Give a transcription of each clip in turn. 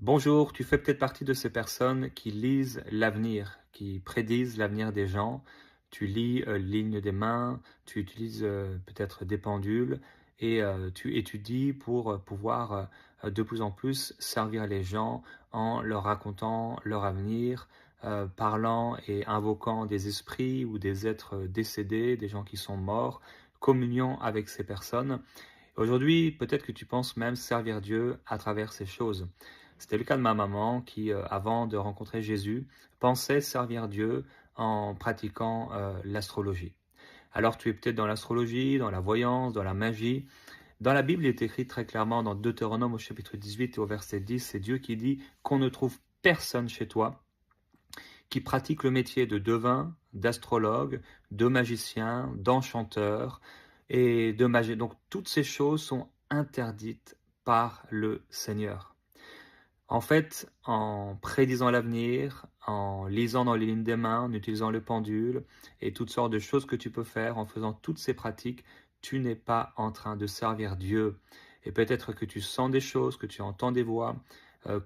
Bonjour, tu fais peut-être partie de ces personnes qui lisent l'avenir, qui prédisent l'avenir des gens. Tu lis ligne des mains, tu utilises peut-être des pendules et tu étudies pour pouvoir de plus en plus servir les gens en leur racontant leur avenir, parlant et invoquant des esprits ou des êtres décédés, des gens qui sont morts, communion avec ces personnes. Aujourd'hui, peut-être que tu penses même servir Dieu à travers ces choses. C'était le cas de ma maman qui, avant de rencontrer Jésus, pensait servir Dieu en pratiquant l'astrologie. Alors tu es peut-être dans l'astrologie, dans la voyance, dans la magie. Dans la Bible, il est écrit très clairement dans Deutéronome au chapitre 18 et au verset 10, c'est Dieu qui dit qu'on ne trouve personne chez toi qui pratique le métier de devin, d'astrologue, de magicien, d'enchanteur et de magie. Donc toutes ces choses sont interdites par le Seigneur. En fait, en prédisant l'avenir, en lisant dans les lignes des mains, en utilisant le pendule et toutes sortes de choses que tu peux faire, en faisant toutes ces pratiques, tu n'es pas en train de servir Dieu. Et peut-être que tu sens des choses, que tu entends des voix,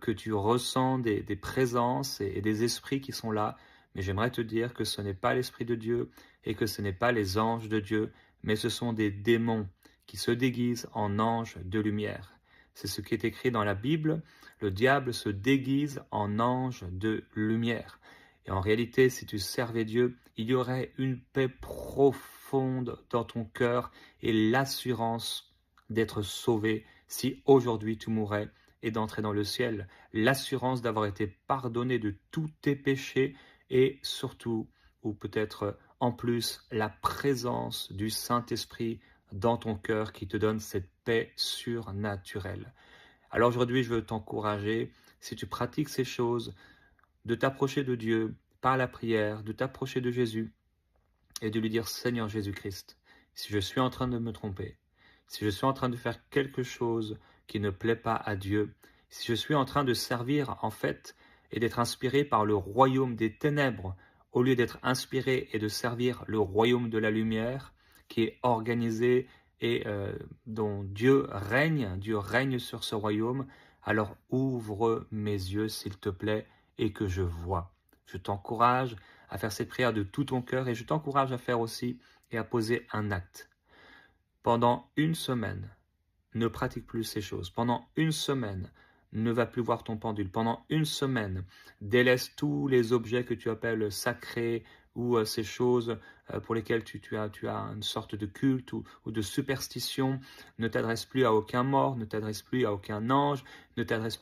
que tu ressens des présences et des esprits qui sont là. Mais j'aimerais te dire que ce n'est pas l'Esprit de Dieu et que ce n'est pas les anges de Dieu, mais ce sont des démons qui se déguisent en anges de lumière. C'est ce qui est écrit dans la Bible. Le diable se déguise en ange de lumière. Et en réalité, si tu servais Dieu, il y aurait une paix profonde dans ton cœur et l'assurance d'être sauvé si aujourd'hui tu mourais et d'entrer dans le ciel. L'assurance d'avoir été pardonné de tous tes péchés et surtout, ou peut-être en plus, la présence du Saint-Esprit dans ton cœur qui te donne cette paix surnaturelle. Alors aujourd'hui, je veux t'encourager, si tu pratiques ces choses, de t'approcher de Dieu par la prière, de t'approcher de Jésus et de lui dire Seigneur Jésus-Christ, si je suis en train de me tromper, si je suis en train de faire quelque chose qui ne plaît pas à Dieu, si je suis en train de servir en fait et d'être inspiré par le royaume des ténèbres au lieu d'être inspiré et de servir le royaume de la lumière qui est organisé et dont Dieu règne sur ce royaume, alors ouvre mes yeux s'il te plaît et que je vois. Je t'encourage à faire cette prière de tout ton cœur et je t'encourage à faire aussi et à poser un acte. Pendant une semaine, ne pratique plus ces choses. Pendant une semaine, ne va plus voir ton pendule. Pendant une semaine, délaisse tous les objets que tu appelles sacrés ou ces choses pour lesquelles tu as une sorte de culte ou de superstition. Ne t'adresse plus à aucun mort, ne t'adresse plus à aucun ange, ne t'adresse plus